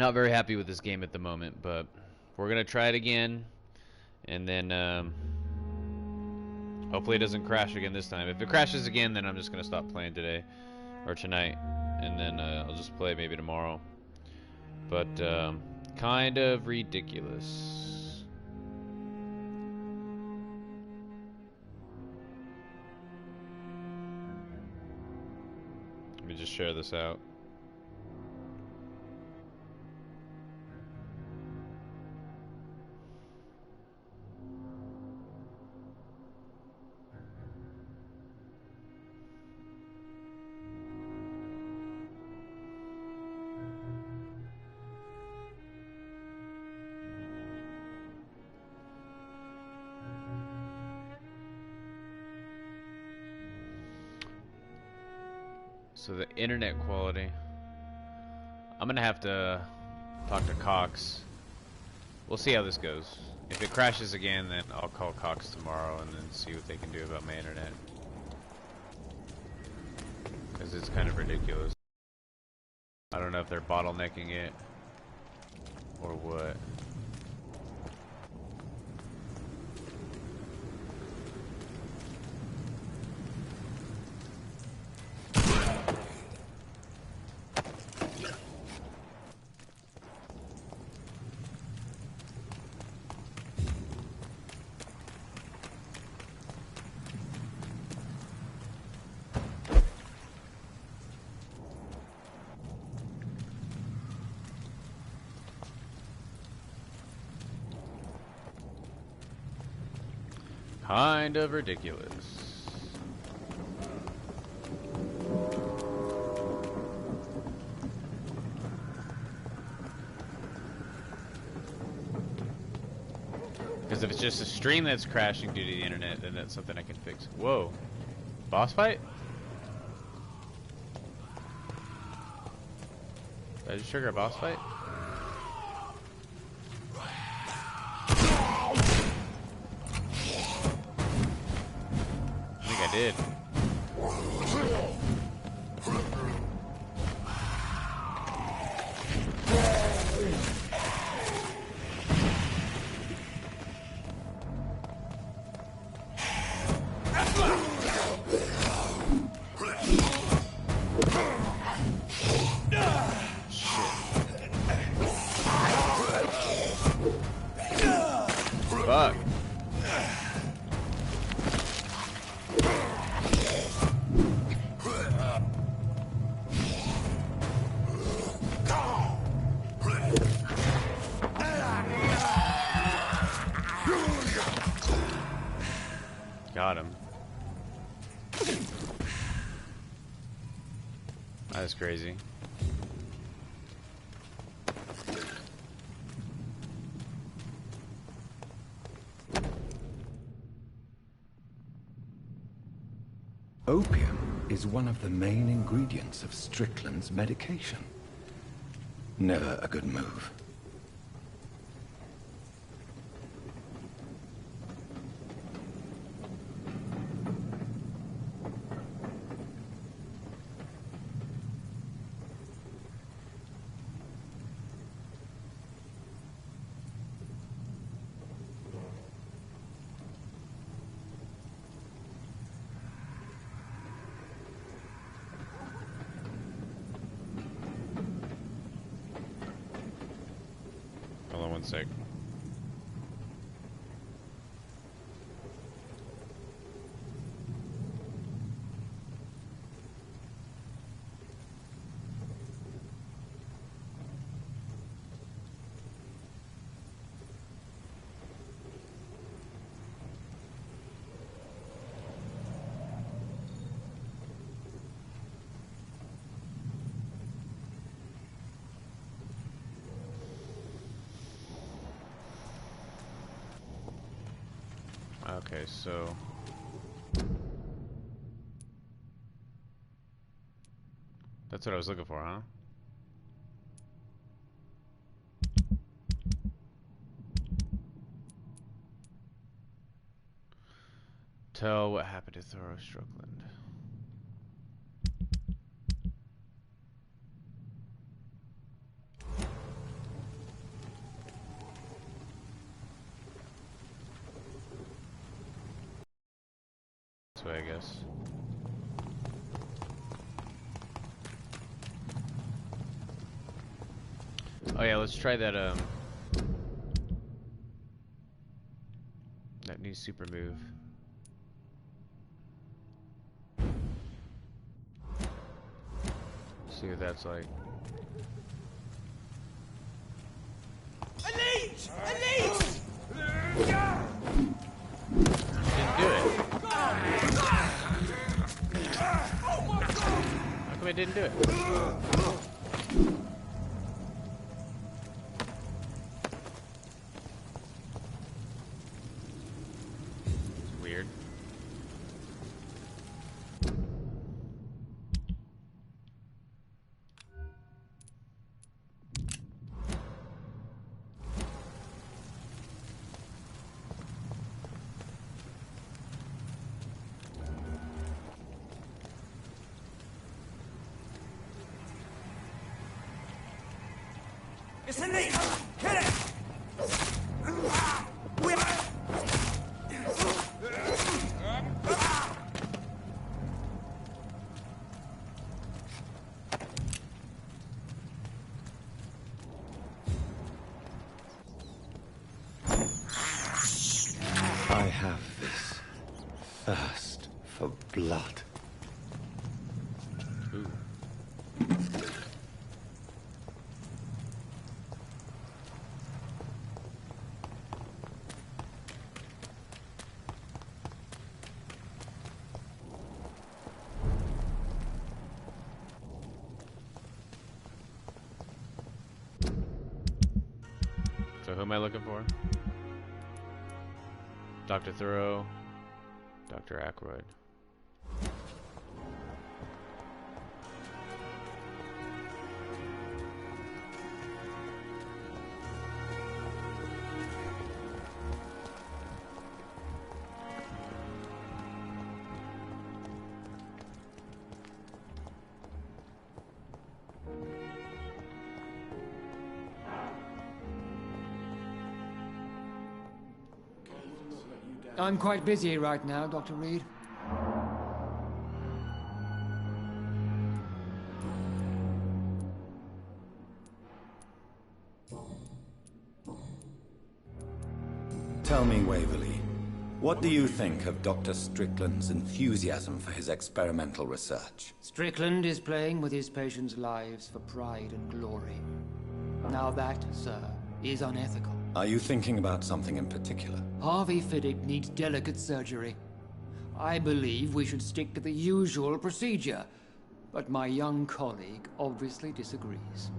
Not very happy with this game at the moment, but we're gonna try it again, and then hopefully it doesn't crash again this time. If it crashes again, then I'm just gonna stop playing today or tonight, and then I'll just play maybe tomorrow. But kind of ridiculous. Let me just share this out. So the internet quality, I'm gonna have to talk to Cox. We'll see how this goes. If it crashes again, then I'll call Cox tomorrow and then see what they can do about my internet. Because it's kind of ridiculous. I don't know if they're bottlenecking it or what. Kind of ridiculous. Because if it's just a stream that's crashing due to the internet, then that's something I can fix. Whoa. Boss fight? Did I just trigger a boss fight? I did. Fuck. Got him. That's crazy. Opium is one of the main ingredients of Strickland's medication. Never a good move. Hold on one sec. Okay, so that's what I was looking for, huh? Tell what happened to Thoreau Strickland. this way, I guess. Oh yeah, let's try that that new super move. See what that's like. Elite! Elite! Didn't do it. How come it didn't do it? It's weird. It's Elite! Hit it! I have this thirst for blood. Ooh. So who am I looking for? Dr. Thoreau, Dr. Aykroyd. I'm quite busy right now, Dr. Reed. Tell me, Waverly, what do you think of Dr. Strickland's enthusiasm for his experimental research? Strickland is playing with his patients' lives for pride and glory. Now that, sir, is unethical. Are you thinking about something in particular? Harvey Fiddick needs delicate surgery. I believe we should stick to the usual procedure, but my young colleague obviously disagrees.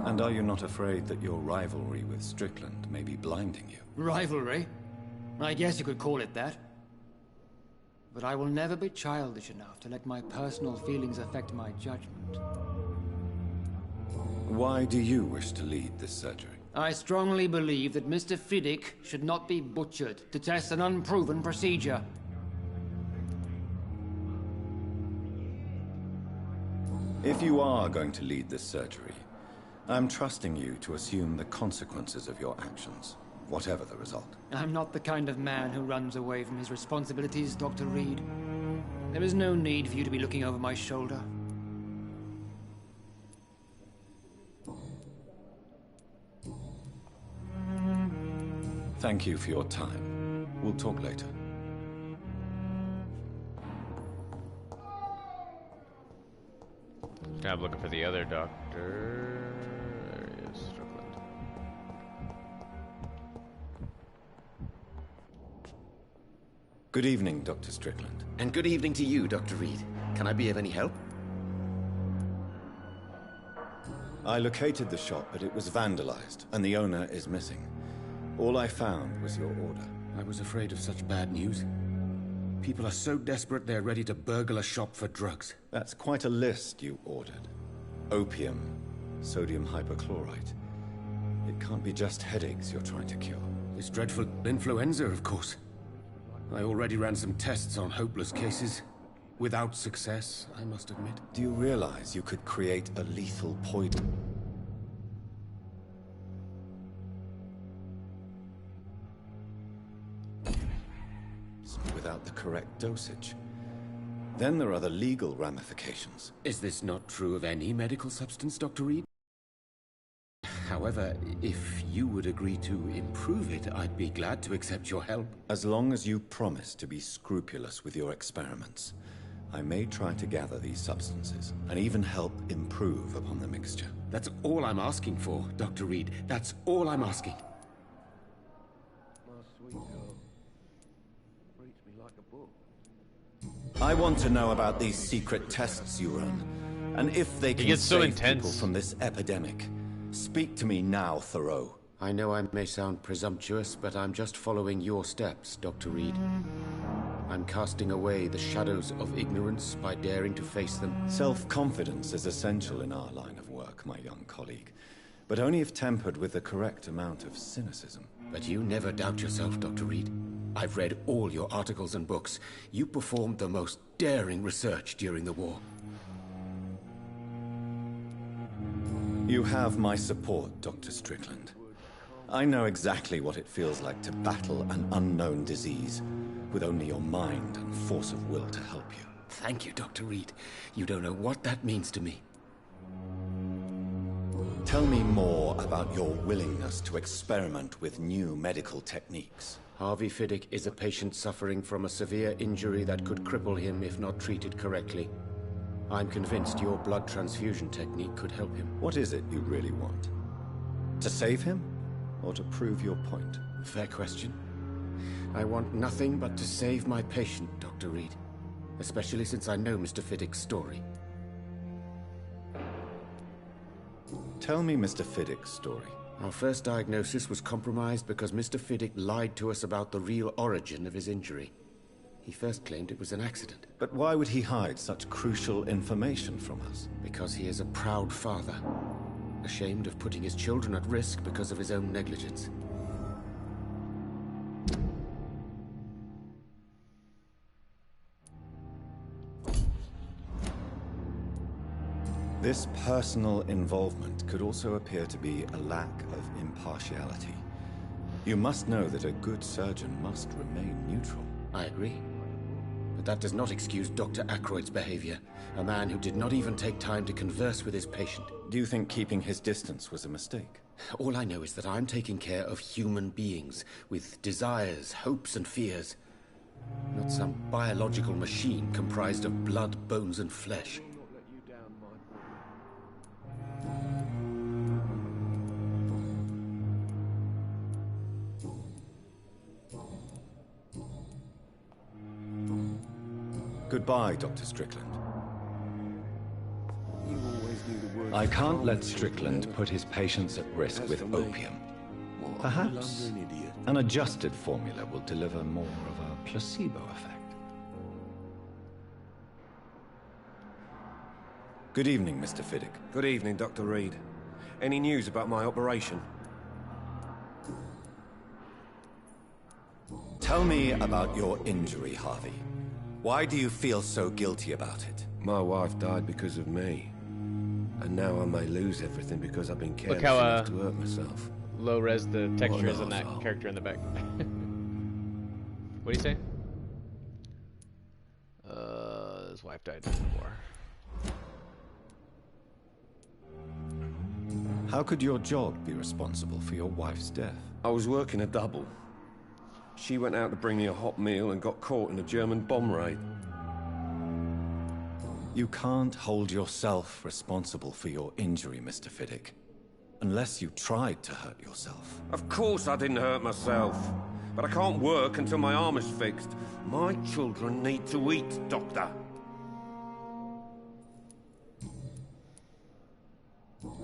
And are you not afraid that your rivalry with Strickland may be blinding you? Rivalry? I guess you could call it that. But I will never be childish enough to let my personal feelings affect my judgment. Why do you wish to lead this surgery? I strongly believe that Mr. Fiddick should not be butchered to test an unproven procedure. If you are going to lead this surgery, I'm trusting you to assume the consequences of your actions, whatever the result. I'm not the kind of man who runs away from his responsibilities, Dr. Reed. There is no need for you to be looking over my shoulder. Thank you for your time. We'll talk later. Now I'm looking for the other doctor. There he is, Strickland. Good evening, Dr. Strickland. And good evening to you, Dr. Reed. Can I be of any help? I located the shop, but it was vandalized, and the owner is missing. All I found was your order. I was afraid of such bad news. People are so desperate they're ready to burgle a shop for drugs. That's quite a list you ordered. Opium, sodium hypochlorite. It can't be just headaches you're trying to cure. This dreadful influenza, of course. I already ran some tests on hopeless cases. Without success, I must admit. Do you realize you could create a lethal poison? correct dosage. Then there are the legal ramifications. Is this not true of any medical substance, Dr. Reed? However, if you would agree to improve it, I'd be glad to accept your help. As long as you promise to be scrupulous with your experiments, I may try to gather these substances and even help improve upon the mixture. That's all I'm asking for, Dr. Reed. That's all I'm asking. I want to know about these secret tests you run, and if they can gets so save intense. people from this epidemic. Speak to me now, Thoreau. I know I may sound presumptuous, but I'm just following your steps, Dr. Reed. I'm casting away the shadows of ignorance by daring to face them. Self-confidence is essential in our line of work, my young colleague, but only if tempered with the correct amount of cynicism. But you never doubt yourself, Dr. Reed. I've read all your articles and books. You performed the most daring research during the war. You have my support, Dr. Strickland. I know exactly what it feels like to battle an unknown disease with only your mind and force of will to help you. Thank you, Dr. Reed. You don't know what that means to me. Tell me more about your willingness to experiment with new medical techniques. Harvey Fiddick is a patient suffering from a severe injury that could cripple him if not treated correctly. I'm convinced your blood transfusion technique could help him. What is it you really want? To save him, or to prove your point? Fair question. I want nothing but to save my patient, Dr. Reed. Especially since I know Mr. Fiddick's story. Tell me Mr. Fiddick's story. Our first diagnosis was compromised because Mr. Fiddick lied to us about the real origin of his injury. He first claimed it was an accident. But why would he hide such crucial information from us? Because he is a proud father, ashamed of putting his children at risk because of his own negligence. This personal involvement could also appear to be a lack of impartiality. You must know that a good surgeon must remain neutral. I agree. But that does not excuse Dr. Ackroyd's behavior, a man who did not even take time to converse with his patient. Do you think keeping his distance was a mistake? All I know is that I'm taking care of human beings with desires, hopes, and fears. Not some biological machine comprised of blood, bones, and flesh. Goodbye, Dr. Strickland. I can't let Strickland put his patients at risk with opium. Perhaps an adjusted formula will deliver more of a placebo effect. Good evening, Mr. Fiddick. Good evening, Dr. Reed. Any news about my operation? Tell me about your injury, Harvey. Why do you feel so guilty about it? My wife died because of me. And now I may lose everything because I've been careless how, enough to hurt myself. Low res the texture is on that character in the back. What do you say? His wife died in the war. How could your job be responsible for your wife's death? I was working a double. She went out to bring me a hot meal and got caught in a German bomb raid. You can't hold yourself responsible for your injury, Mr. Fiddick. Unless you tried to hurt yourself. Of course I didn't hurt myself. But I can't work until my arm is fixed. My children need to eat, Doctor.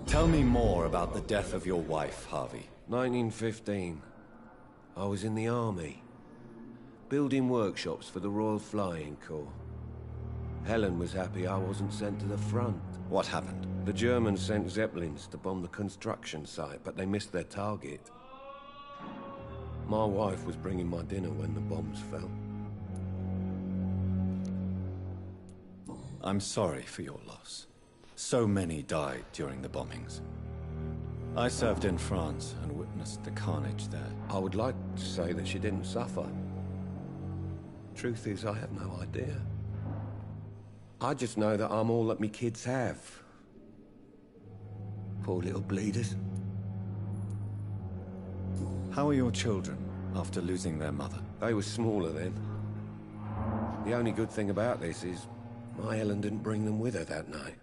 Tell me more about the death of your wife, Harvey. 1915. I was in the army, building workshops for the Royal Flying Corps. Helen was happy I wasn't sent to the front. What happened? The Germans sent Zeppelins to bomb the construction site, but they missed their target. My wife was bringing my dinner when the bombs fell. I'm sorry for your loss. So many died during the bombings. I served in France and witnessed the carnage there. I would like to say that she didn't suffer. Truth is, I have no idea. I just know that I'm all that me kids have. Poor little bleeders. How are your children after losing their mother? They were smaller then. The only good thing about this is my Helen didn't bring them with her that night.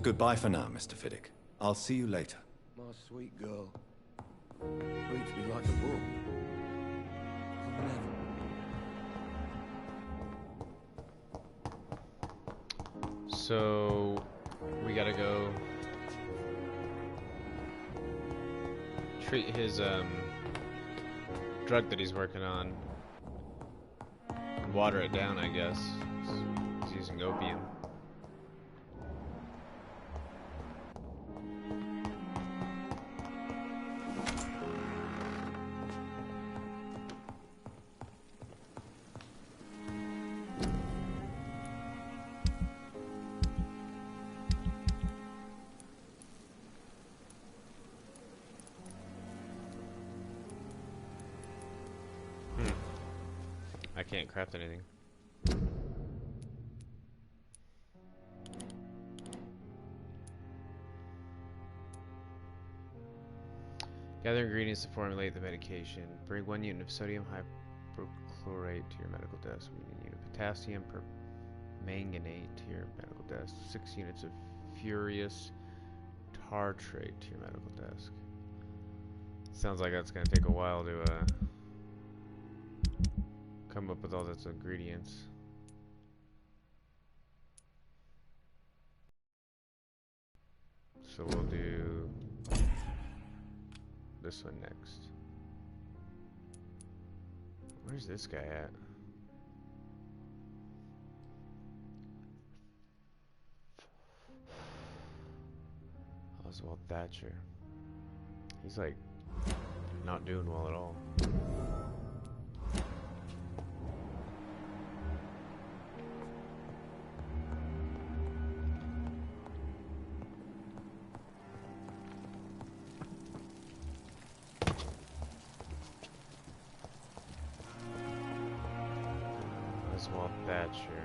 Goodbye for now, Mr. Fiddick. I'll see you later. My sweet girl. Treats me like a book. So we gotta go treat his drug that he's working on and water it down, I guess. He's using opium. I can't craft anything. Gather ingredients to formulate the medication. Bring 1 unit of sodium hypochlorite to your medical desk. 1 unit of potassium permanganate to your medical desk. 6 units of furious tartrate to your medical desk. Sounds like that's gonna take a while to come up with all those ingredients. So we'll do this one next. Where's this guy at? Oswald Thatcher. He's like not doing well at all. Oswald Thatcher.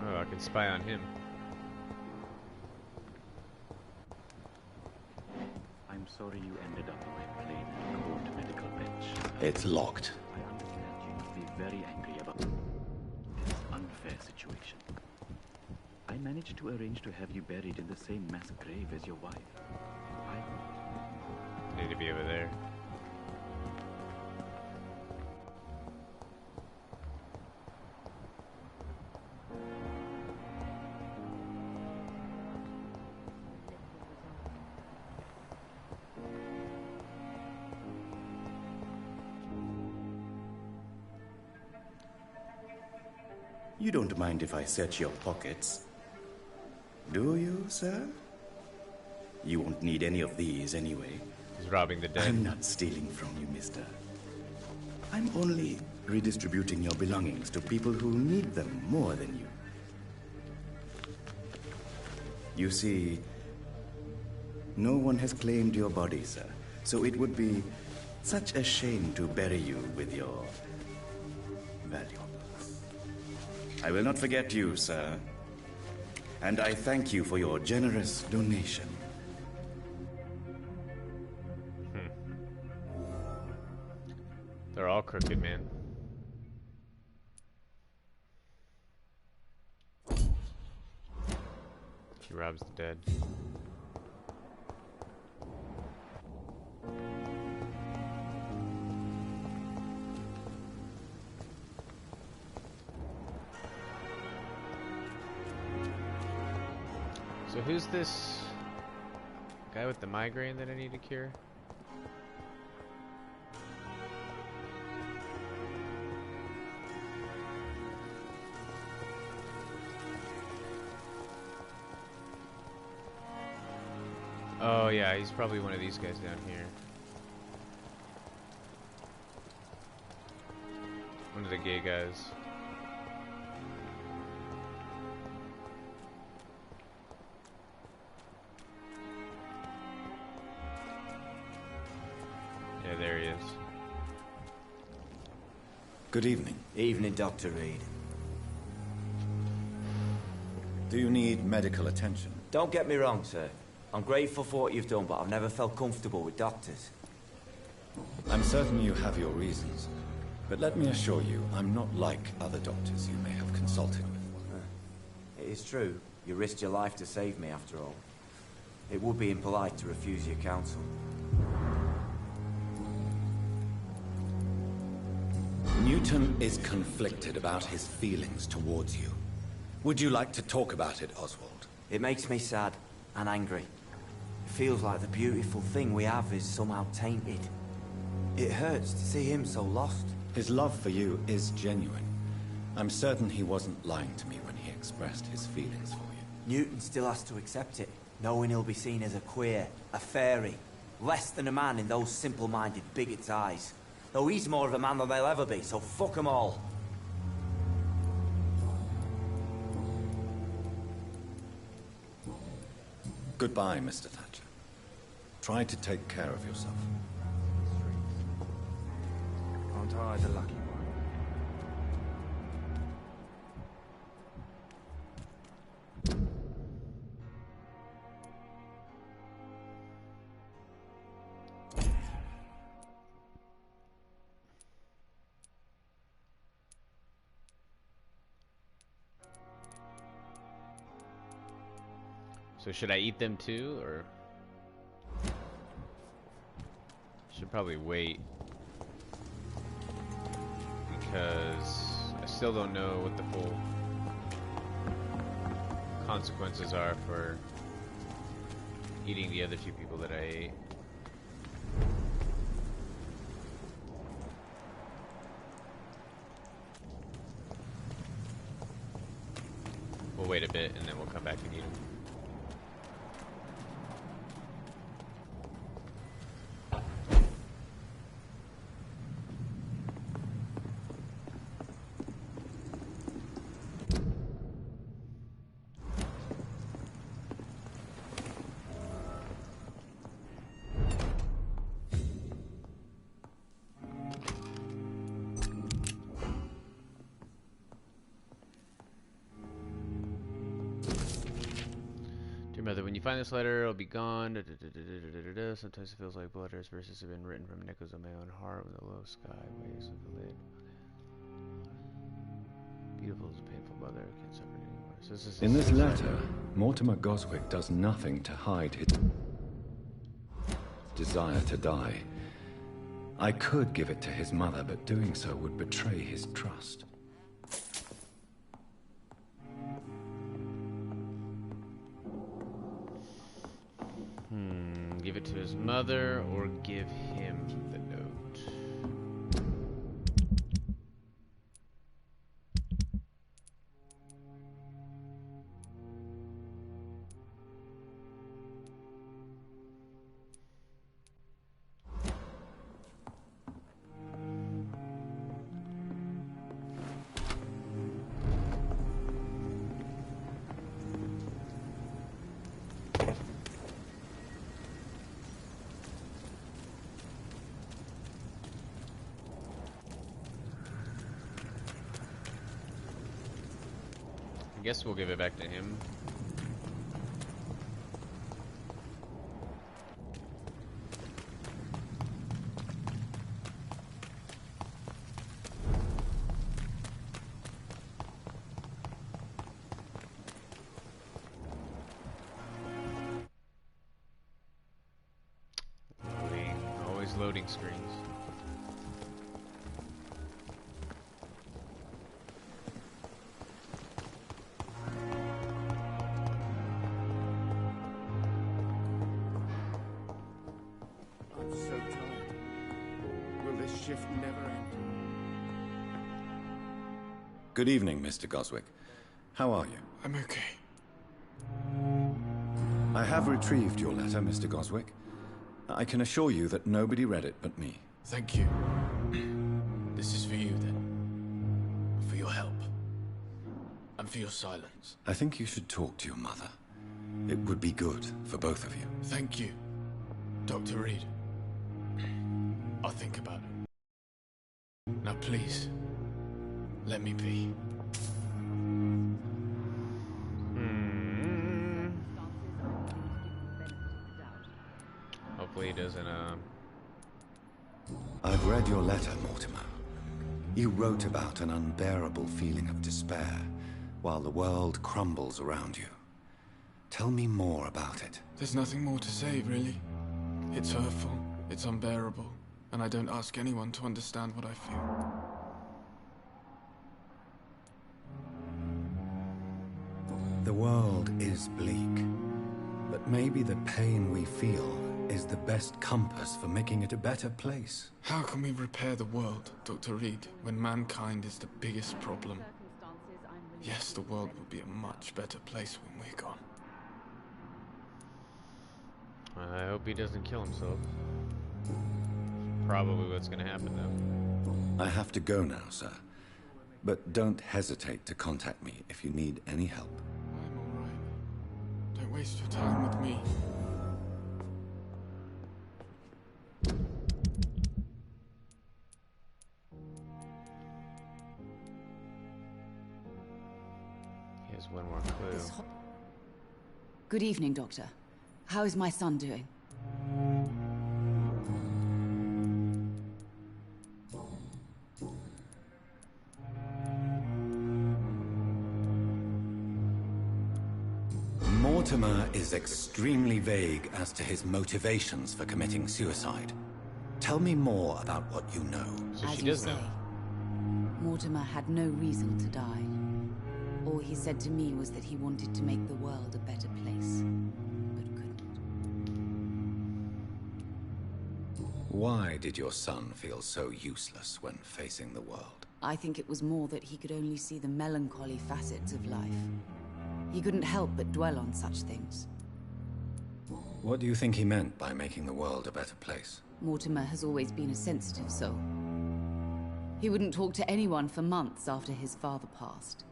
Oh, I can spy on him. I'm sorry you ended up on my plane at court medical bench. It's locked. I understand you must be very angry about this unfair situation. I managed to arrange to have you buried in the same mass grave as your wife. I need to be over there. You don't mind if I search your pockets, do you, sir? You won't need any of these anyway. He's robbing the dead. I'm not stealing from you, mister. I'm only redistributing your belongings to people who need them more than you. You see, no one has claimed your body, sir, so it would be such a shame to bury you with your valuables. I will not forget you, sir, and I thank you for your generous donation. They're all crooked, man. He robs the dead. So who's this guy with the migraine that I need to cure? Oh yeah, he's probably one of these guys down here. One of the gay guys. he is. Good evening. Evening, Dr. Reed. Do you need medical attention? Don't get me wrong, sir. I'm grateful for what you've done, but I've never felt comfortable with doctors. I'm certain you have your reasons. But let me assure you, I'm not like other doctors you may have consulted with. It is true. You risked your life to save me, after all. It would be impolite to refuse your counsel. Newton is conflicted about his feelings towards you. Would you like to talk about it, Oswald? It makes me sad and angry. It feels like the beautiful thing we have is somehow tainted. It hurts to see him so lost. His love for you is genuine. I'm certain he wasn't lying to me when he expressed his feelings for you. Newton still has to accept it, knowing he'll be seen as a queer, a fairy, less than a man in those simple-minded bigots' eyes. Though he's more of a man than they'll ever be, so fuck 'em all. Goodbye, Mr. Thatcher. Try to take care of yourself. Aren't I the lucky one? So should I eat them too, or should probably wait, because I still don't know what the full consequences are for eating the other two people that I ate. We'll wait a bit and then we'll come back and eat them. Mother, when you find this letter, it'll be gone. Sometimes it feels like blood verses have been written from echoes of my own heart when the low sky waves of the lid. Beautiful is a painful mother, can't suffer anymore. So this is in this letter, Mortimer Goswick does nothing to hide his desire to die. I could give it to his mother, but doing so would betray his trust. Give it to his mother or give him the note. I guess we'll give it back to him. Loading. Always loading screens. Shift never end. Good evening, Mr. Goswick. How are you? I'm okay. I have retrieved your letter, Mr. Goswick. I can assure you that nobody read it but me. Thank you. This is for you, then. For your help. And for your silence. I think you should talk to your mother. It would be good for both of you. Thank you, Dr. Reed. I'll think about it. Now please, let me be. Hopefully he doesn't, I've read your letter, Mortimer. You wrote about an unbearable feeling of despair while the world crumbles around you. Tell me more about it. There's nothing more to say, really. It's hurtful, it's unbearable, and I don't ask anyone to understand what I feel. The world is bleak, but maybe the pain we feel is the best compass for making it a better place. How can we repair the world, Dr. Reed, when mankind is the biggest problem? Yes, the world will be a much better place when we're gone. I hope he doesn't kill himself. Probably what's gonna happen, though. I have to go now, sir. But don't hesitate to contact me if you need any help. I'm alright. Don't waste your time with me. Here's one more clue. Good evening, Doctor. How is my son doing? Mortimer is extremely vague as to his motivations for committing suicide. Tell me more about what you know. So As she you does say, know. Mortimer had no reason to die. All he said to me was that he wanted to make the world a better place, but couldn't. Why did your son feel so useless when facing the world? I think it was more that he could only see the melancholy facets of life. He couldn't help but dwell on such things. What do you think he meant by making the world a better place? Mortimer has always been a sensitive soul. He wouldn't talk to anyone for months after his father passed.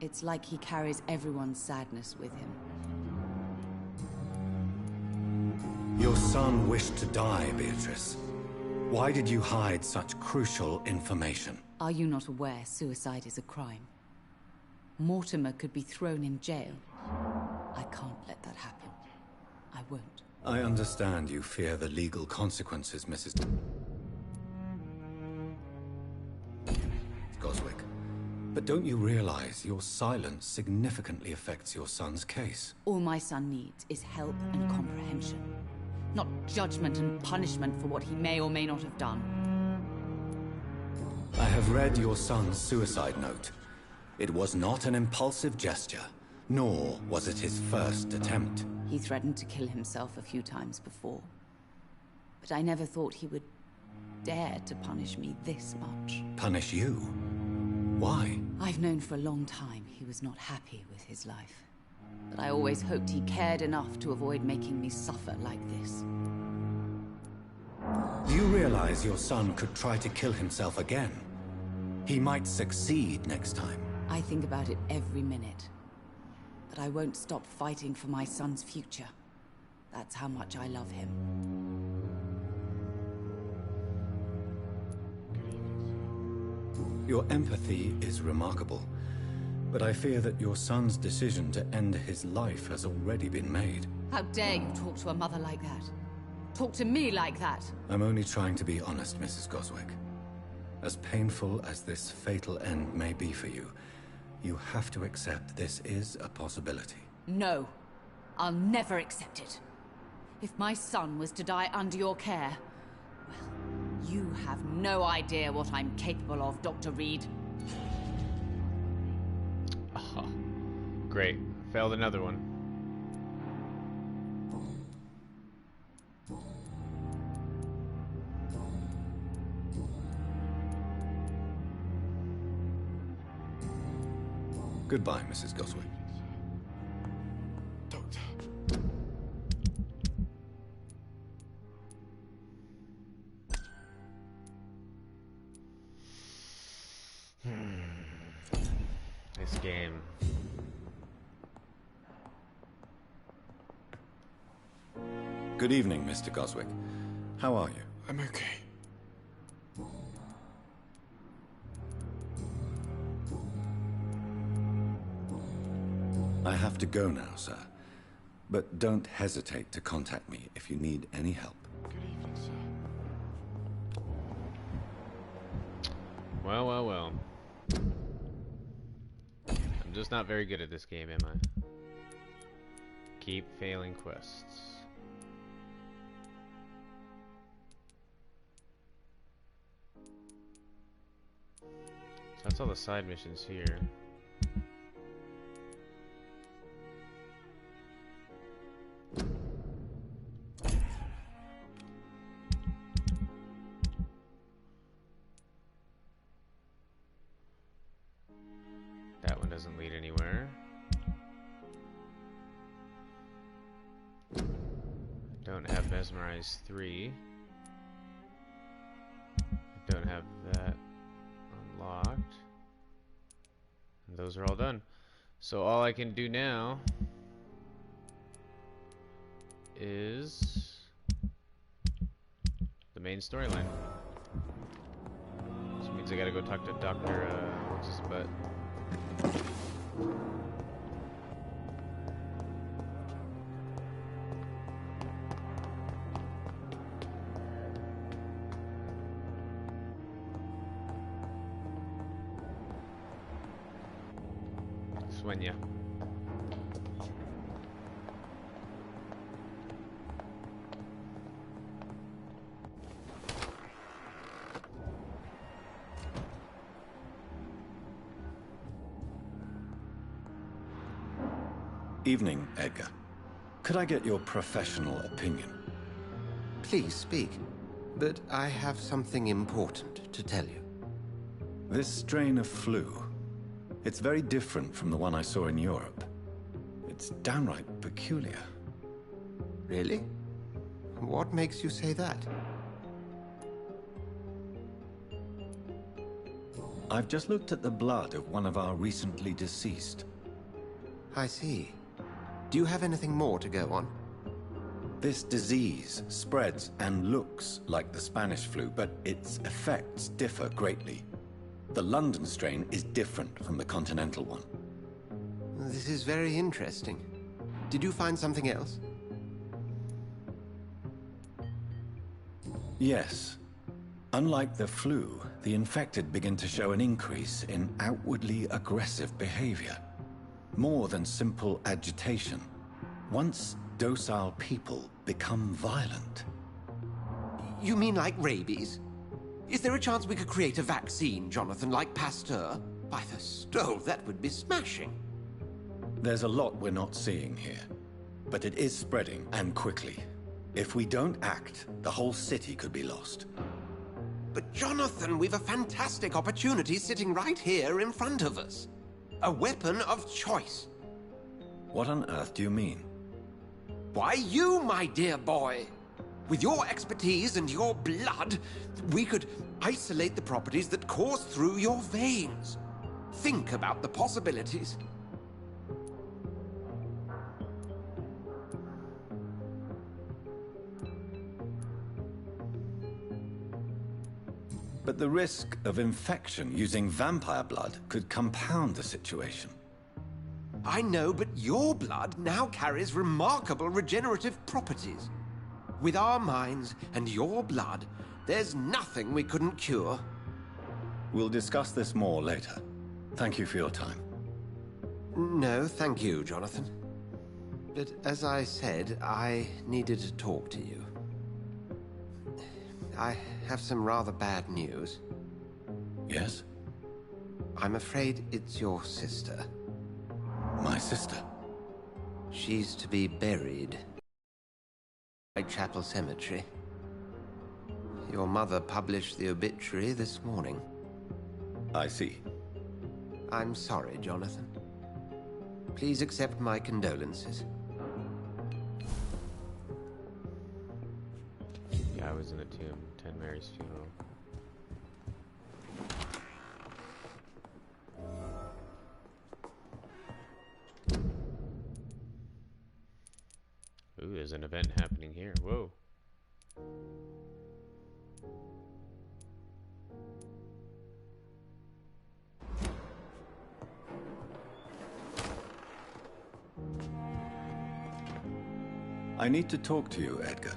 It's like he carries everyone's sadness with him. Your son wished to die, Beatrice. Why did you hide such crucial information? Are you not aware suicide is a crime? Mortimer could be thrown in jail. I can't let that happen. I won't. I understand you fear the legal consequences, Mrs. Goswick. But don't you realize your silence significantly affects your son's case? All my son needs is help and comprehension. Not judgment and punishment for what he may or may not have done. I have read your son's suicide note. It was not an impulsive gesture, nor was it his first attempt. He threatened to kill himself a few times before. But I never thought he would dare to punish me this much. Punish you? Why? I've known for a long time he was not happy with his life. But I always hoped he cared enough to avoid making me suffer like this. Do you realize your son could try to kill himself again? He might succeed next time. I think about it every minute. But I won't stop fighting for my son's future. That's how much I love him. Your empathy is remarkable, but I fear that your son's decision to end his life has already been made. How dare you talk to a mother like that? Talk to me like that? I'm only trying to be honest, Mrs. Goswick. As painful as this fatal end may be for you, you have to accept this is a possibility. No, I'll never accept it. If my son was to die under your care, well, you have no idea what I'm capable of, Dr. Reed. Oh, great. Failed another one. Goodbye, Mrs. Goswick. Doctor. This game. Good evening, Mr. Goswick. How are you? I'm okay. to go now, sir. But don't hesitate to contact me if you need any help. Good evening, sir. Well, well, well. I'm just not very good at this game, am I? Keep failing quests. So that's all the side missions here. That one doesn't lead anywhere. Don't have Mesmerize 3. Don't have that unlocked. And those are all done. So all I can do now is the main storyline. Which means I gotta go talk to Dr. What's his butt? Swenya. Evening, Edgar. Could I get your professional opinion? Please speak, but I have something important to tell you. This strain of flu, it's very different from the one I saw in Europe. It's downright peculiar. Really? What makes you say that? I've just looked at the blood of one of our recently deceased. I see. Do you have anything more to go on? This disease spreads and looks like the Spanish flu, but its effects differ greatly. The London strain is different from the continental one. This is very interesting. Did you find something else? Yes. Unlike the flu, the infected begin to show an increase in outwardly aggressive behavior. More than simple agitation. Once docile people become violent. You mean like rabies? Is there a chance we could create a vaccine, Jonathan, like Pasteur? By the stove, that would be smashing. There's a lot we're not seeing here. But it is spreading, and quickly. If we don't act, the whole city could be lost. But Jonathan, we've a fantastic opportunity sitting right here in front of us. A weapon of choice. What on earth do you mean? Why, you, my dear boy. With your expertise and your blood, we could isolate the properties that course through your veins. Think about the possibilities. But the risk of infection using vampire blood could compound the situation. I know, but your blood now carries remarkable regenerative properties. With our minds and your blood, there's nothing we couldn't cure. We'll discuss this more later. Thank you for your time. No, thank you, Jonathan. But as I said, I needed to talk to you. I have some rather bad news. Yes? I'm afraid it's your sister. My sister? She's to be buried. Whitechapel Cemetery. Your mother published the obituary this morning. I see. I'm sorry, Jonathan. Please accept my condolences. Yeah, I was in a tomb. 10 Mary's funeral. Ooh, there's an event happening here. Whoa. I need to talk to you, Edgar.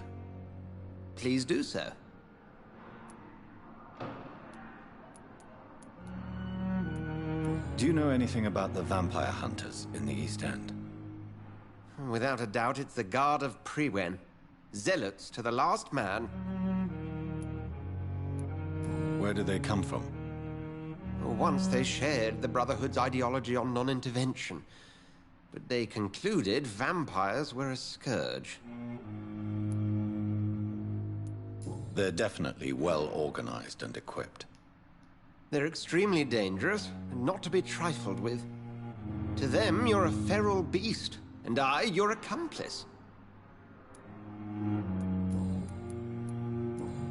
Please do so. Do you know anything about the vampire hunters in the East End? Without a doubt, it's the Guard of Priwen. Zealots to the last man. Where do they come from? Once they shared the Brotherhood's ideology on non-intervention, but they concluded vampires were a scourge. They're definitely well organized and equipped. They're extremely dangerous and not to be trifled with. To them, you're a feral beast, and I, your accomplice.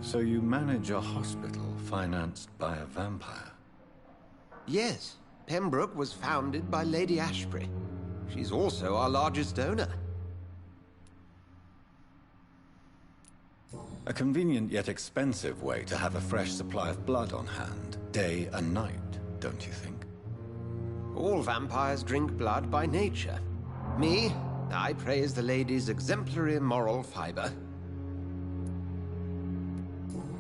So you manage a hospital financed by a vampire? Yes, Pembroke was founded by Lady Ashbury. She's also our largest donor. A convenient yet expensive way to have a fresh supply of blood on hand, day and night, don't you think? All vampires drink blood by nature. Me, I praise the lady's exemplary moral fiber.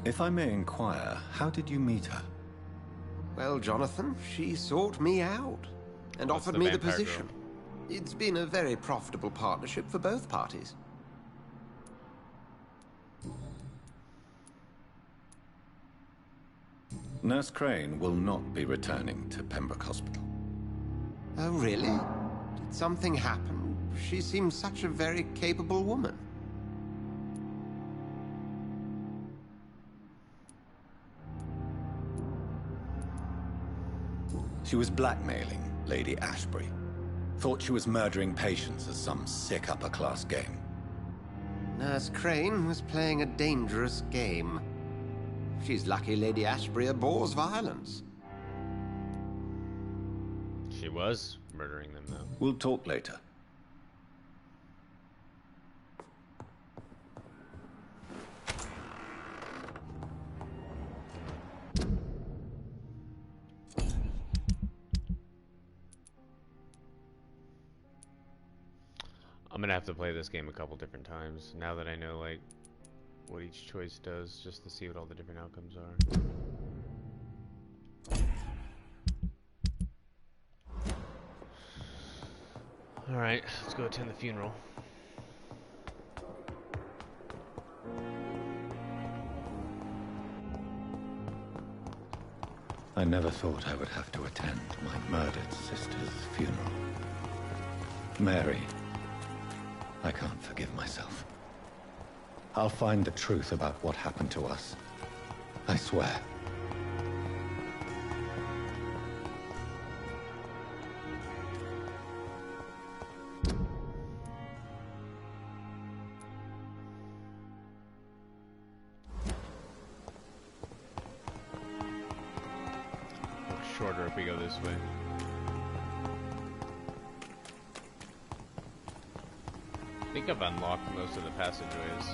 If I may inquire, how did you meet her? Well, Jonathan, she sought me out and offered me the position. It's been a very profitable partnership for both parties. Nurse Crane will not be returning to Pembroke Hospital. Oh, really? Did something happen? She seems such a very capable woman. She was blackmailing Lady Ashbury. Thought she was murdering patients as some sick upper-class game. Nurse Crane was playing a dangerous game. She's lucky Lady Ashbury abhors violence. She was murdering them, though. We'll talk later. I'm gonna have to play this game a couple different times now that I know like what each choice does, just to see what all the different outcomes are. Alright, let's go attend the funeral. I never thought I would have to attend my murdered sister's funeral. Mary, I can't forgive myself. I'll find the truth about what happened to us. I swear. Looks shorter if we go this way. I think I've unlocked most of the passageways.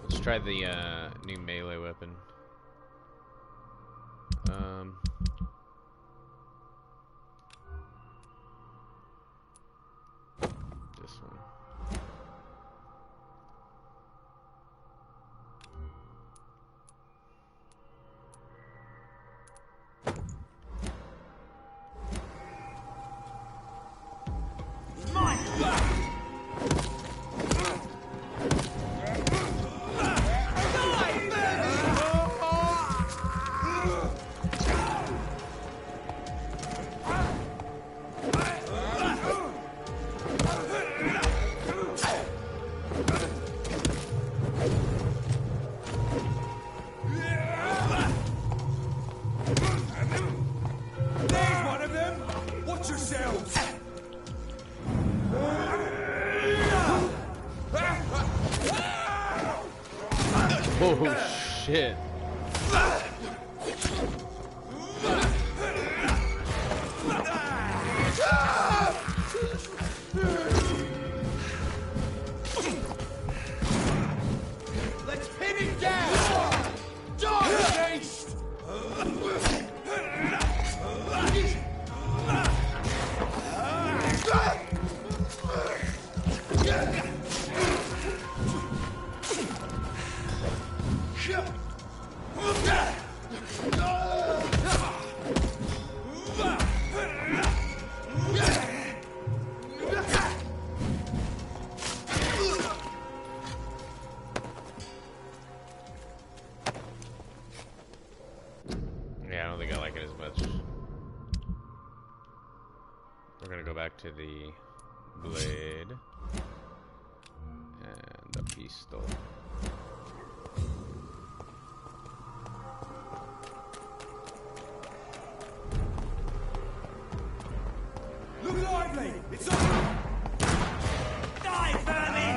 Let's try the new melee weapon. This one. Oh shit. to the blade and the pistol. Look lively! It's on! Die, vermin!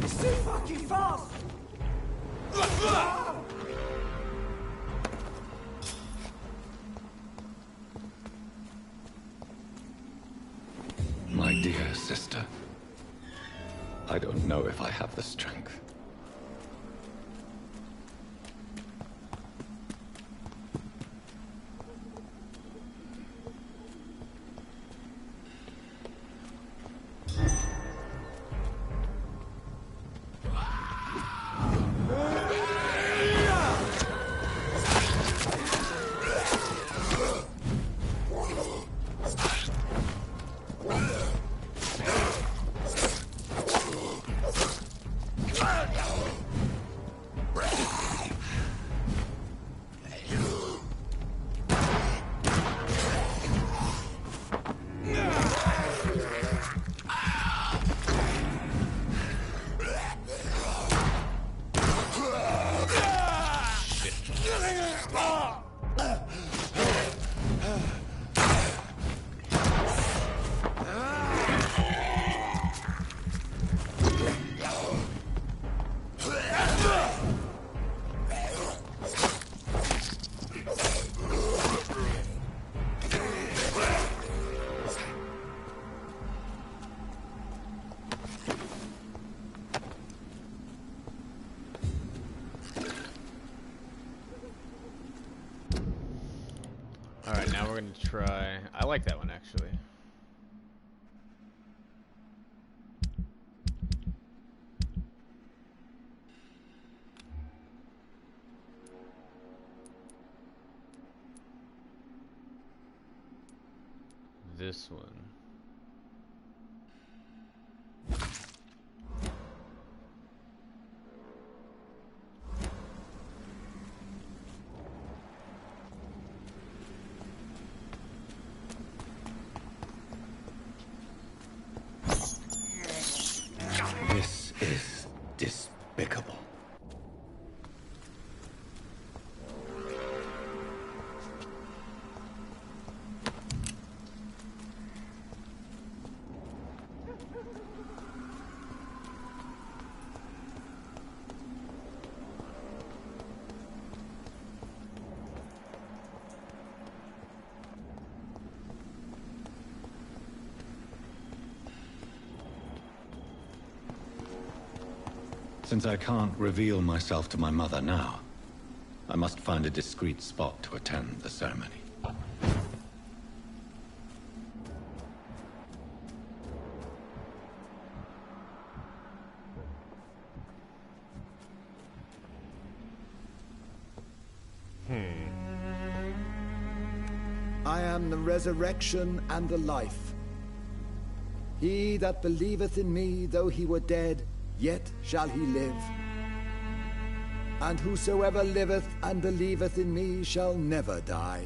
It's too fucking fast! My dear sister, I don't know if I have the strength. Alright, now we're gonna try... I like that one, actually. This one. This is despicable. Since I can't reveal myself to my mother now, I must find a discreet spot to attend the ceremony. I am the resurrection and the life. He that believeth in me, though he were dead, yet shall he live. And whosoever liveth and believeth in me shall never die.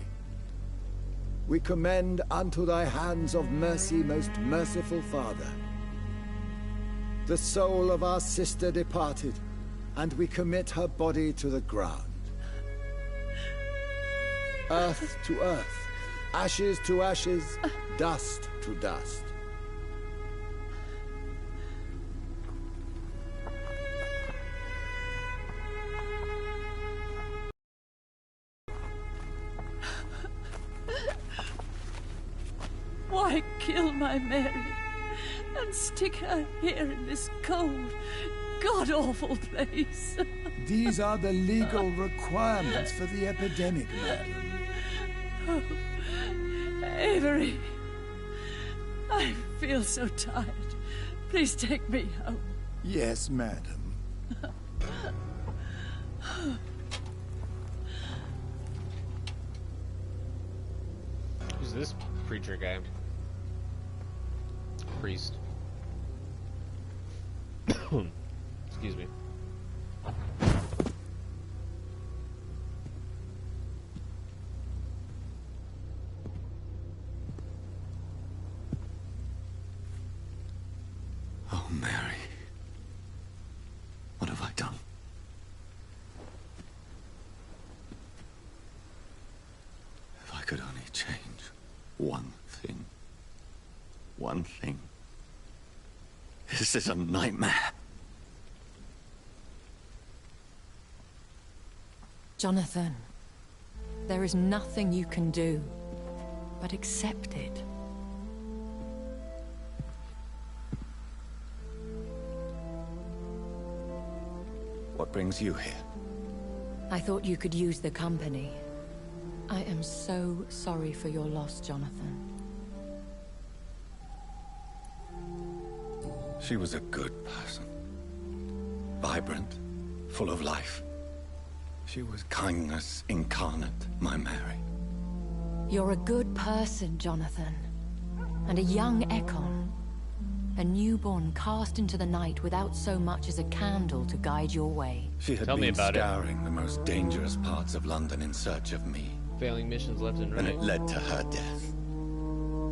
We commend unto thy hands of mercy, most merciful Father, the soul of our sister departed, and we commit her body to the ground. Earth to earth, ashes to ashes, dust to dust. Why kill my Mary and stick her here in this cold, god-awful place? These are the legal requirements for the epidemic, madam. Oh, Avery, I feel so tired. Please take me home. Yes, madam. Who's this preacher guy? priest. Excuse me. Oh, Mary. What have I done? If I could only change one thing. One thing. This is a nightmare. Jonathan, there is nothing you can do but accept it. What brings you here? I thought you could use the company. I am so sorry for your loss, Jonathan. She was a good person. Vibrant, full of life. She was kindness incarnate, my Mary. You're a good person, Jonathan. And a young Ekon. A newborn cast into the night without so much as a candle to guide your way. She had been scouring the most dangerous parts of London in search of me. Failing missions left and right. And it led to her death.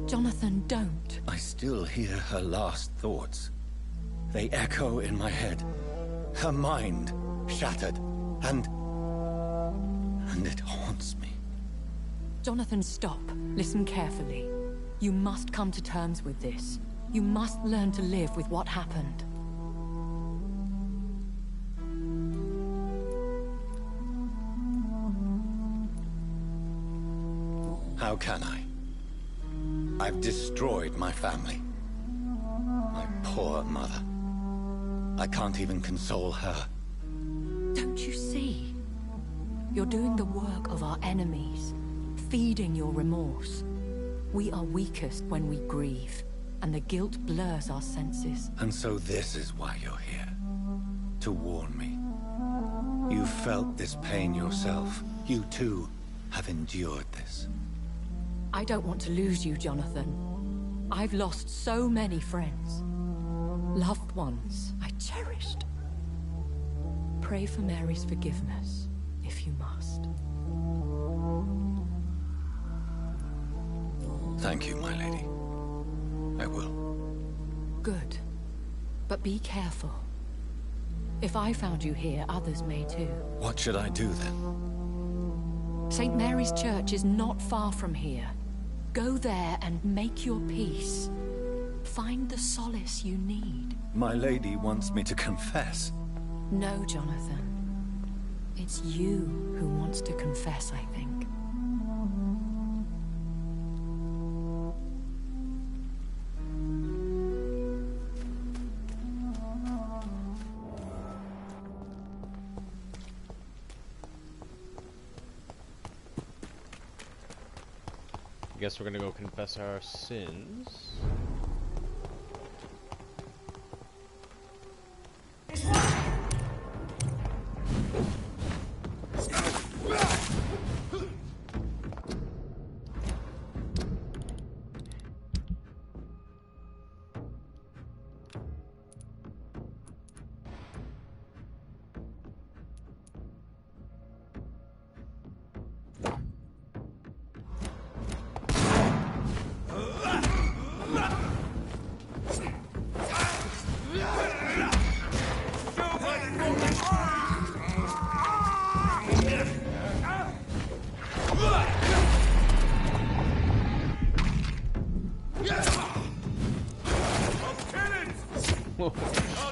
Jonathan, don't. I still hear her last thoughts. They echo in my head. Her mind shattered, and it haunts me. Jonathan, stop. Listen carefully. You must come to terms with this. You must learn to live with what happened. How can I? I've destroyed my family. My poor mother. I can't even console her. Don't you see? You're doing the work of our enemies, feeding your remorse. We are weakest when we grieve, and the guilt blurs our senses. And so this is why you're here. To warn me. You felt this pain yourself. You too have endured this. I don't want to lose you, Jonathan. I've lost so many friends. Loved ones I cherished. Pray for Mary's forgiveness, if you must. Thank you, my lady. I will. Good. But be careful. If I found you here, others may too. What should I do then? St. Mary's Church is not far from here. Go there and make your peace. Find the solace you need. My lady wants me to confess. No, Jonathan. It's you who wants to confess, I think. I guess we're gonna go confess our sins.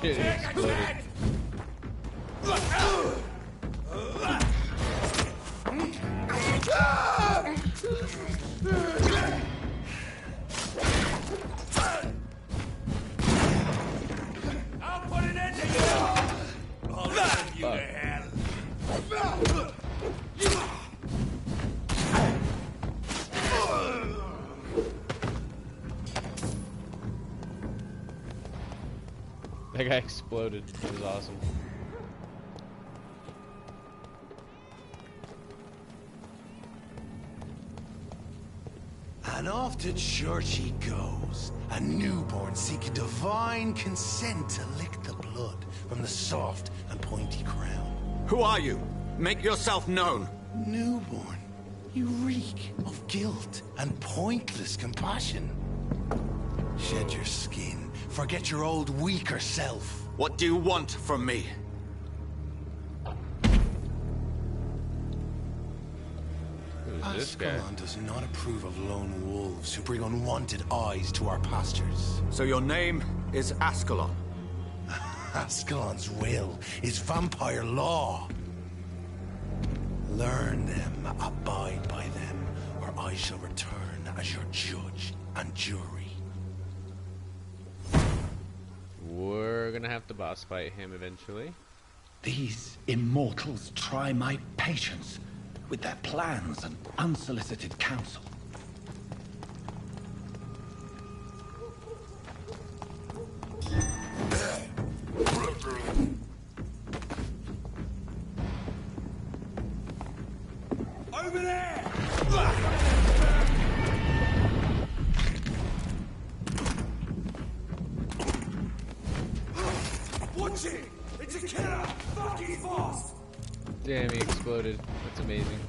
Shit, it exploded. I'll put an end to you! I'll send you to hell. That guy exploded. It was awesome. And off to church he goes, a newborn seeking divine consent to lick the blood from the soft and pointy crown. Who are you? Make yourself known. Newborn, you reek of guilt and pointless compassion. Shed your skin, forget your old weaker self. What do you want from me? This guy. Ascalon does not approve of lone wolves who bring unwanted eyes to our pastures. So your name is Ascalon? Ascalon's will is vampire law. Learn them, abide by them, or I shall return as your judge and jury. We're gonna have to boss fight him eventually. These immortals try my patience with their plans and unsolicited counsel. Over there! Watch it! It's a killer! Fucking fast! Damn, he exploded. That's amazing.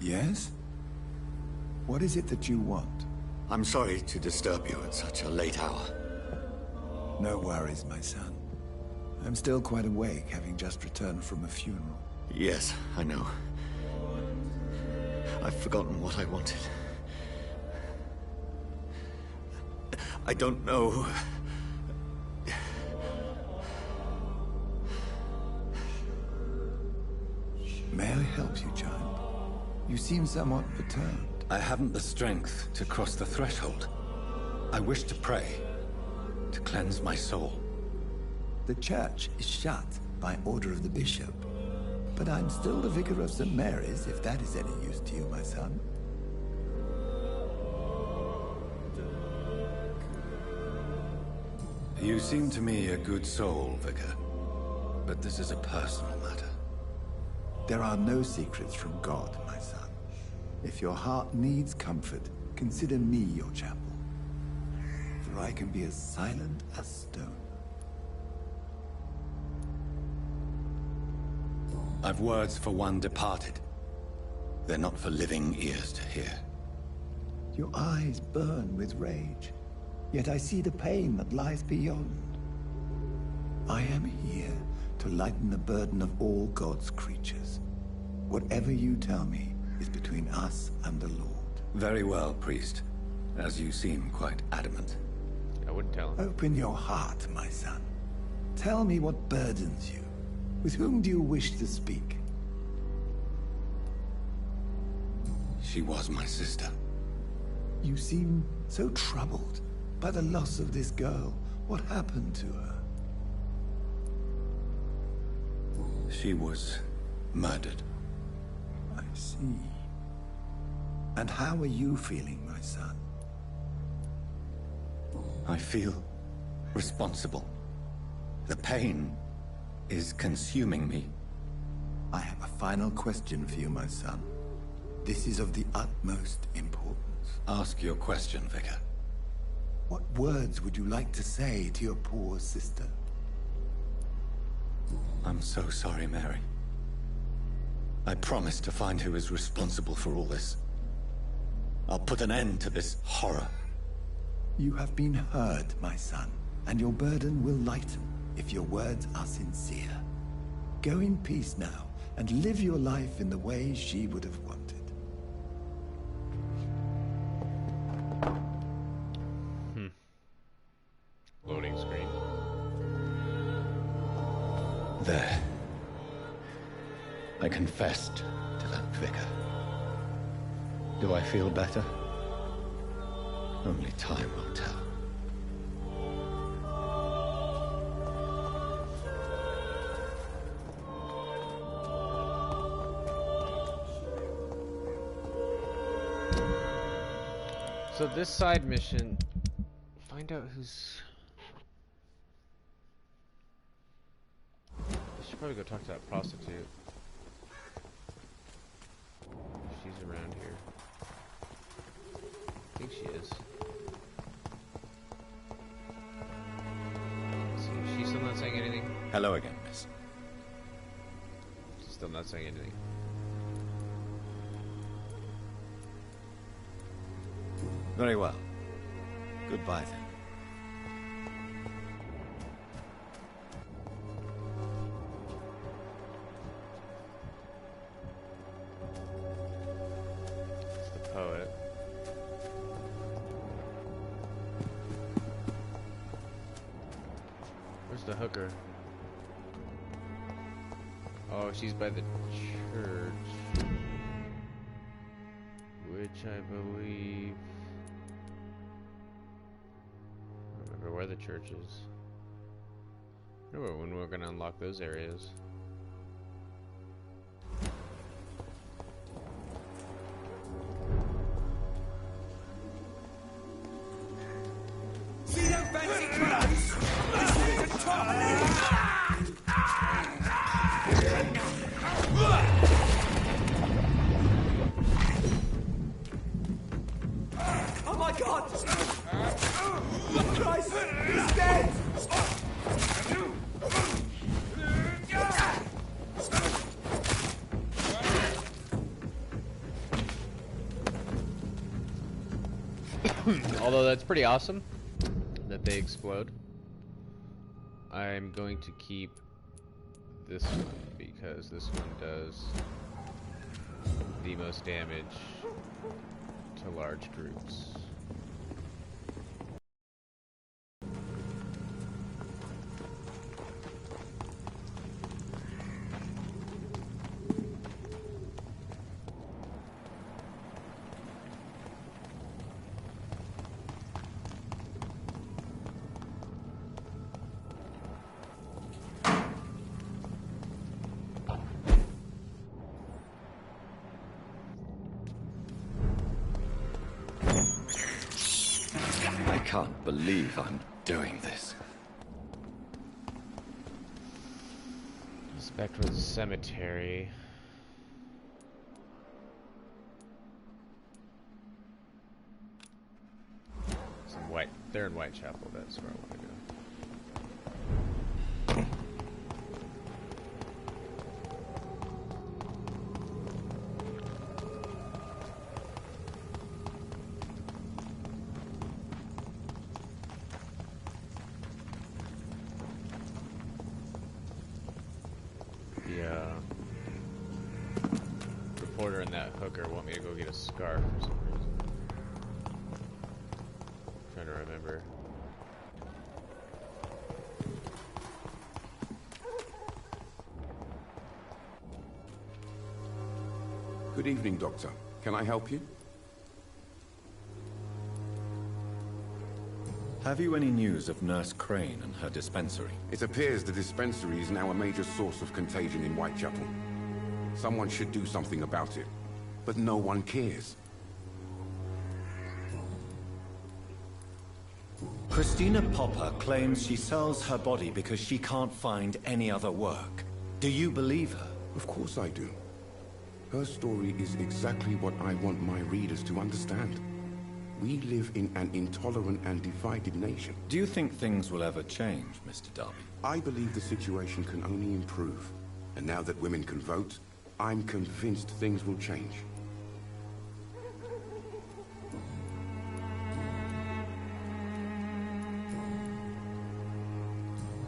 Yes? What is it that you want? I'm sorry to disturb you at such a late hour. No worries, my son. I'm still quite awake, having just returned from a funeral. Yes, I know. I've forgotten what I wanted. I don't know. May I help you, child? You seem somewhat perturbed. I haven't the strength to cross the threshold. I wish to pray, to cleanse my soul. The church is shut by order of the bishop. But I'm still the vicar of St. Mary's, if that is any use to you, my son. You seem to me a good soul, Vicar. But this is a personal matter. There are no secrets from God, my son. If your heart needs comfort, consider me your chapel. For I can be as silent as stone. I've words for one departed. They're not for living ears to hear. Your eyes burn with rage, yet I see the pain that lies beyond. I am here to lighten the burden of all God's creatures. Whatever you tell me is between us and the Lord. Very well, priest. As you seem quite adamant. I wouldn't tell him. Open your heart, my son. Tell me what burdens you. With whom do you wish to speak? She was my sister. You seem so troubled by the loss of this girl. What happened to her? She was murdered. I see. And how are you feeling, my son? I feel responsible. The pain is consuming me. I have a final question for you, my son. This is of the utmost importance. Ask your question, Vicar. What words would you like to say to your poor sister? I'm so sorry, Mary. I promise to find who is responsible for all this. I'll put an end to this horror. You have been heard, my son, and your burden will lighten if your words are sincere. Go in peace now, and live your life in the way she would have wanted. Loading screen. I confessed to that vicar. Do I feel better? Only time will tell. So this side mission, find out who's... I should probably go talk to that prostitute. If she's around here. I think she is. Let's see, she's still not saying anything? Hello again, miss. She's still not saying anything. Very well. Goodbye then. It's the poet. Where's the hooker? Oh, she's by the church. Which I believe... I don't remember where the church is. I don't know when we're gonna unlock those areas. See them fancy clothes? Listen to top. Oh my god! Christ! He's dead! Although that's pretty awesome that they explode. I'm going to keep this one because this one does the most damage to large groups. I can't believe I'm doing this. It's back towards the cemetery. They're in Whitechapel, that's where I want to go. Reporter and that hooker want me to go get a scarf for some reason. I'm trying to remember. Good evening, Doctor. Can I help you? Have you any news of Nurse Crane and her dispensary? It appears the dispensary is now a major source of contagion in Whitechapel. Someone should do something about it, but no one cares. Christina Popper claims she sells her body because she can't find any other work. Do you believe her? Of course I do. Her story is exactly what I want my readers to understand. We live in an intolerant and divided nation. Do you think things will ever change, Mr. Darby? I believe the situation can only improve. And now that women can vote, I'm convinced things will change.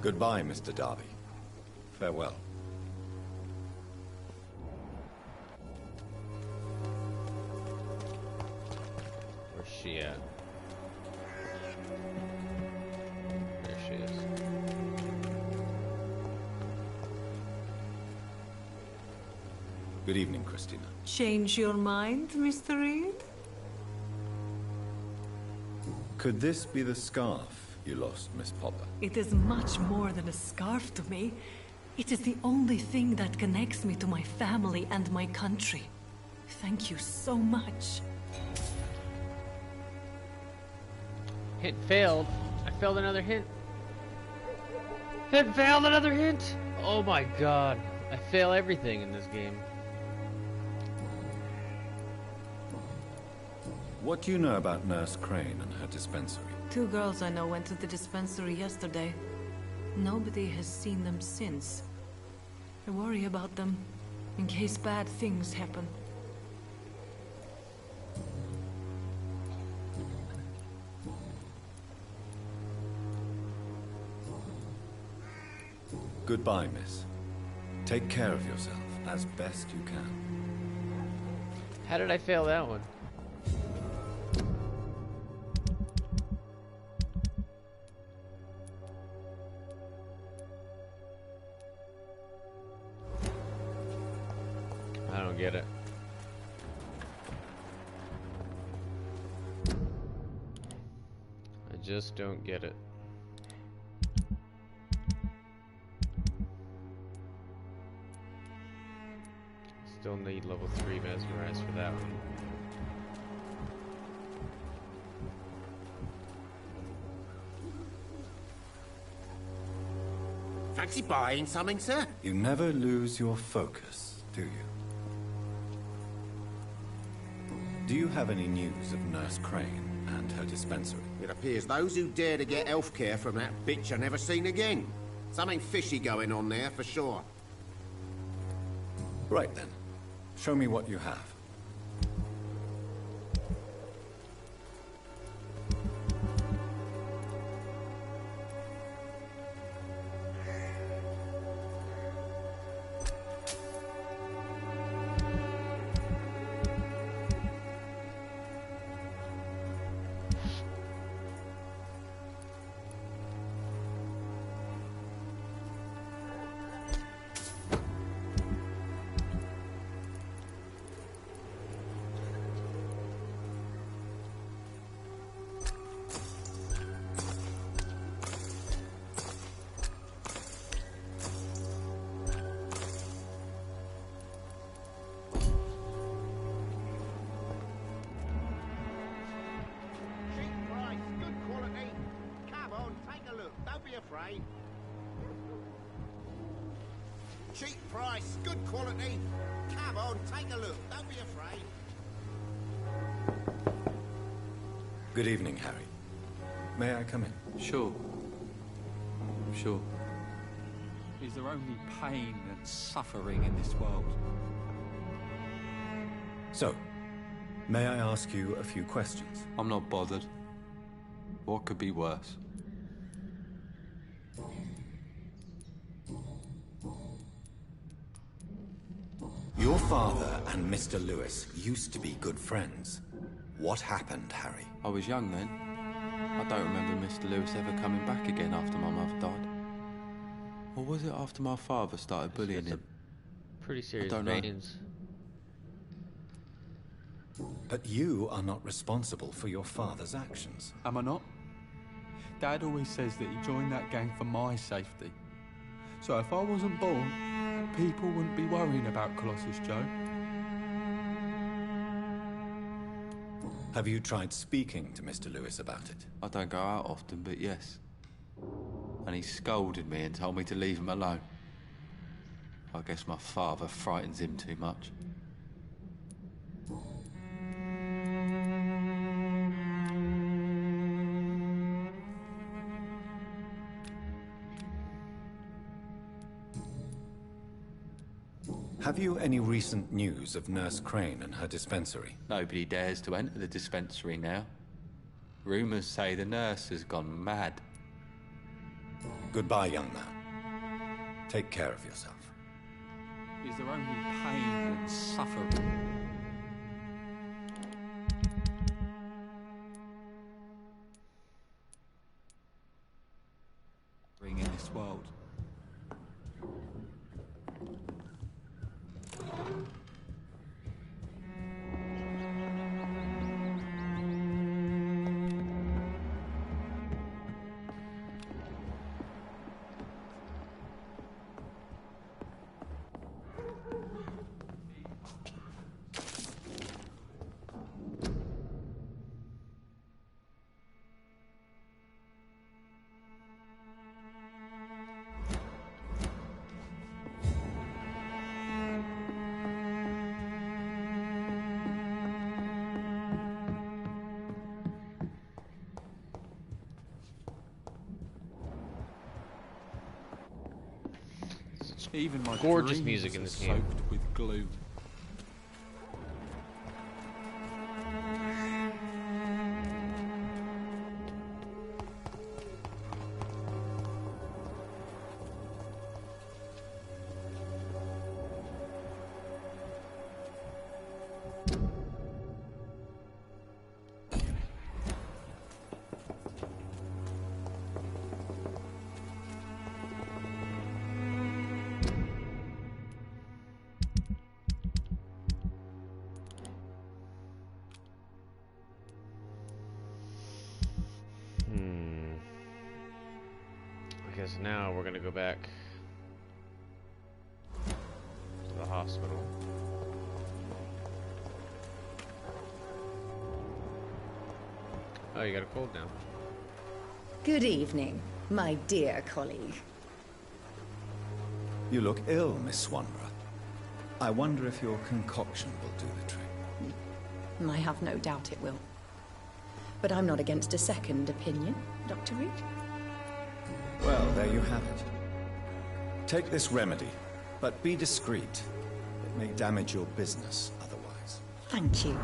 Goodbye, Mr. Darby. Farewell. Where's she at? There she is. Good evening, Christina. Change your mind, Mr. Reed? Could this be the scarf you lost, Miss Popper? It is much more than a scarf to me. It is the only thing that connects me to my family and my country. Thank you so much. Hint failed. I failed another hint. Hint failed another hint. Oh my god. I fail everything in this game. What do you know about Nurse Crane and her dispensary? 2 girls I know went to the dispensary yesterday. Nobody has seen them since. I worry about them, in case bad things happen. Goodbye, miss. Take care of yourself as best you can. How did I fail that one? I don't get it. I just don't get it. Still need level 3 mesmerize for that one. Fancy buying something, sir? You never lose your focus, do you? Do you have any news of Nurse Crane and her dispensary? It appears those who dare to get health care from that bitch are never seen again. Something fishy going on there, for sure. Right then. Show me what you have. Cheap price, good quality. Come on, take a look. Don't be afraid. Good evening, Harry. May I come in? Sure. Sure. Is there only pain and suffering in this world? So, may I ask you a few questions? I'm not bothered. What could be worse? Your father and Mr. Lewis used to be good friends. What happened, Harry? I was young then. I don't remember Mr. Lewis ever coming back again after my mother died. Or was it after my father started bullying him? Pretty serious veins. But you are not responsible for your father's actions. Am I not? Dad always says that he joined that gang for my safety. So if I wasn't born, people wouldn't be worrying about Colossus Joe. Have you tried speaking to Mr. Lewis about it? I don't go out often, but yes. And he scolded me and told me to leave him alone. I guess my father frightens him too much. Have you any recent news of Nurse Crane and her dispensary? Nobody dares to enter the dispensary now. Rumors say the nurse has gone mad. Goodbye, young man. Take care of yourself. Is there only pain and suffering? In this world. Even my Gorgeous dreams music in are this game. soaked with gloom. Because now we're gonna go back to the hospital. Oh, you got a cold now. Good evening, my dear colleague. You look ill, Miss Swanborough. I wonder if your concoction will do the trick. I have no doubt it will. But I'm not against a second opinion, Dr. Reed. Well, there you have it. Take this remedy, but be discreet. It may damage your business otherwise. Thank you.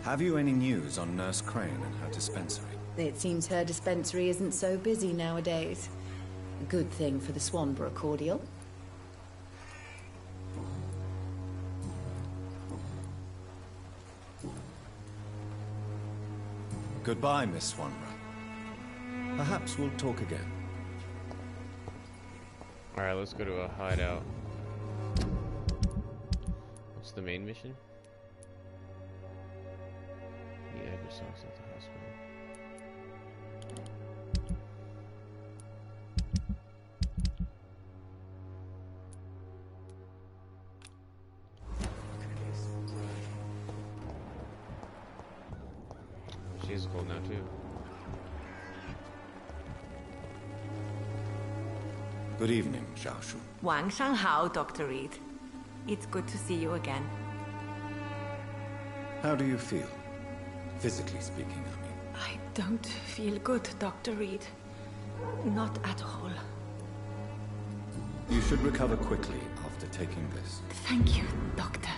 Have you any news on Nurse Crane and her dispensary? It seems her dispensary isn't so busy nowadays. Good thing for the Swanborough cordial. Goodbye, Miss Swanborough. Perhaps we'll talk again. Alright, let's go to a hideout. What's the main mission? Yeah, I just at the hospital. She's cold now too. Good evening, Xiaoshu. 晚上好, Dr. Reed. It's good to see you again. How do you feel? Physically speaking, I mean. I don't feel good, Dr. Reed. Not at all. You should recover quickly after taking this. Thank you, Doctor.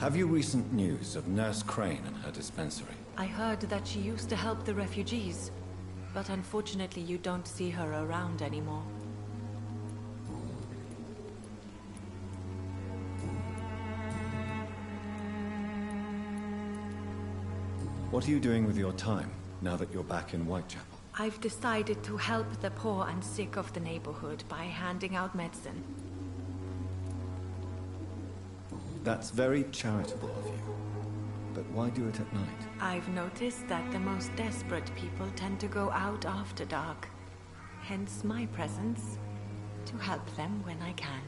Have you recent news of Nurse Crane and her dispensary? I heard that she used to help the refugees, but unfortunately you don't see her around anymore. What are you doing with your time, now that you're back in Whitechapel? I've decided to help the poor and sick of the neighborhood by handing out medicine. That's very charitable of you. But why do it at night? I've noticed that the most desperate people tend to go out after dark. Hence my presence, to help them when I can.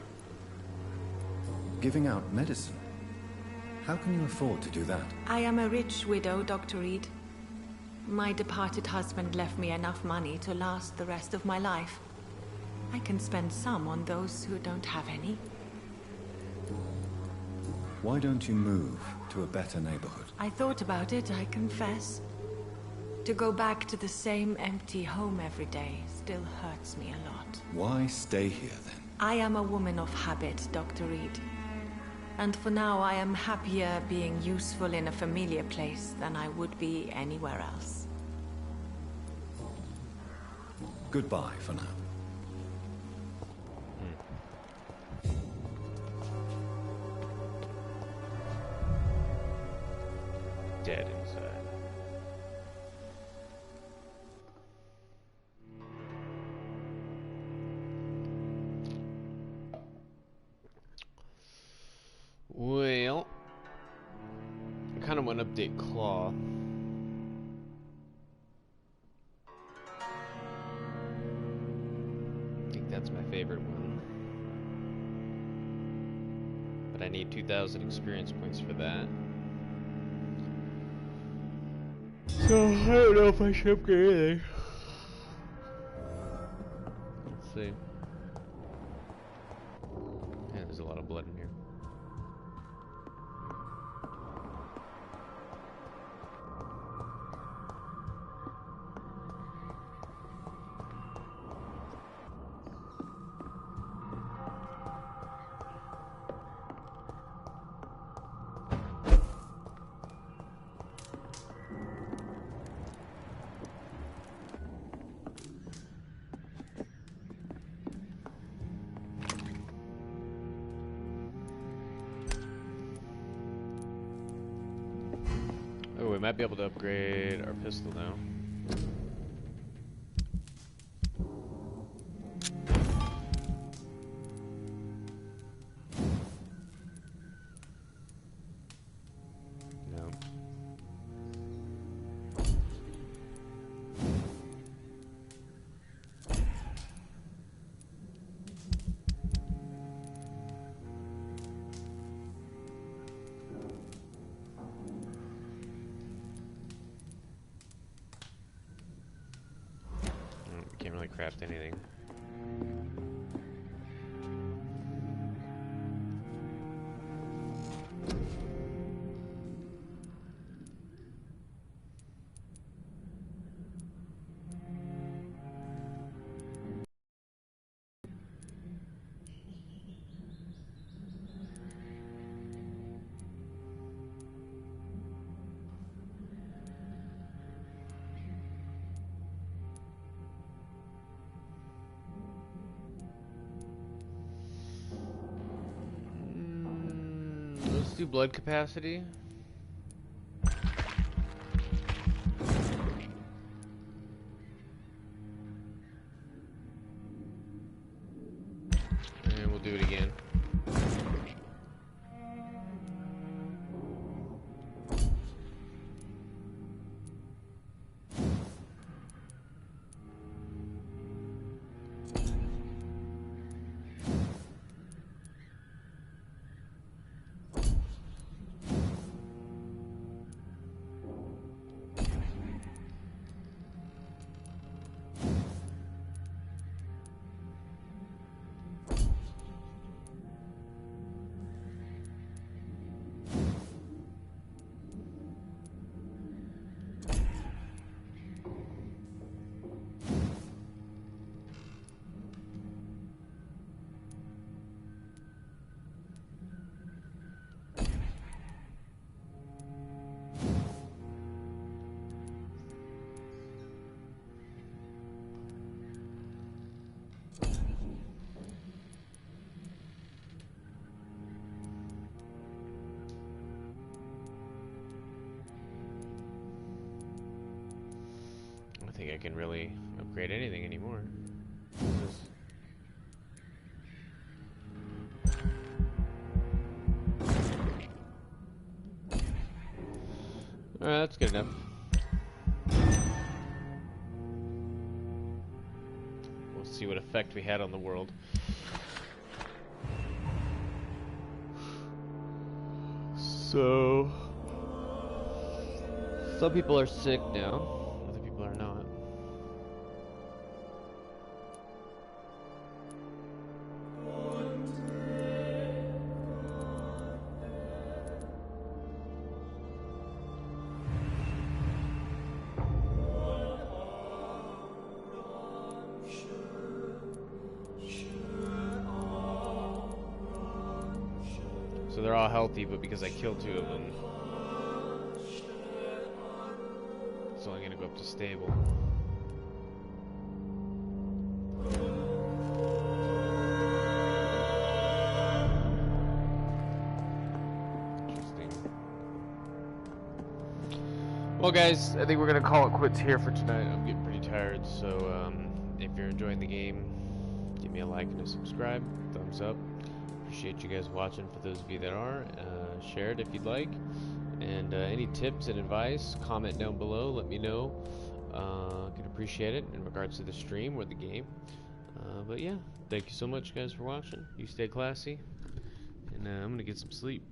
Giving out medicine? How can you afford to do that? I am a rich widow, Dr. Reed. My departed husband left me enough money to last the rest of my life. I can spend some on those who don't have any. Why don't you move to a better neighborhood? I thought about it, I confess. To go back to the same empty home every day still hurts me a lot. Why stay here then? I am a woman of habit, Dr. Reed. And for now I am happier being useful in a familiar place than I would be anywhere else. Goodbye for now. Dead inside. Well, I kind of want to update Claw. I think that's my favorite one. But I need 2,000 experience points for that. So, I don't know if I should upgrade anything. Let's see. Yeah, there's a lot of blood in here. might be able to upgrade our pistol now. Can't really craft anything. Let's do blood capacity. And we'll do it again. I don't think I can really upgrade anything anymore. Alright, that's good enough. We'll see what effect we had on the world. So, some people are sick now, other people are not. So they're all healthy, but because I killed 2 of them, it's only gonna go up to stable. Interesting. Well, guys, I think we're gonna call it quits here for tonight. I'm getting pretty tired, so if you're enjoying the game, give me a like and a subscribe, thumbs up. Appreciate you guys watching. For those of you that are, share it if you'd like, and any tips and advice, comment down below, let me know. I can appreciate it in regards to the stream or the game. But yeah, thank you so much guys for watching. You stay classy, and I'm gonna get some sleep.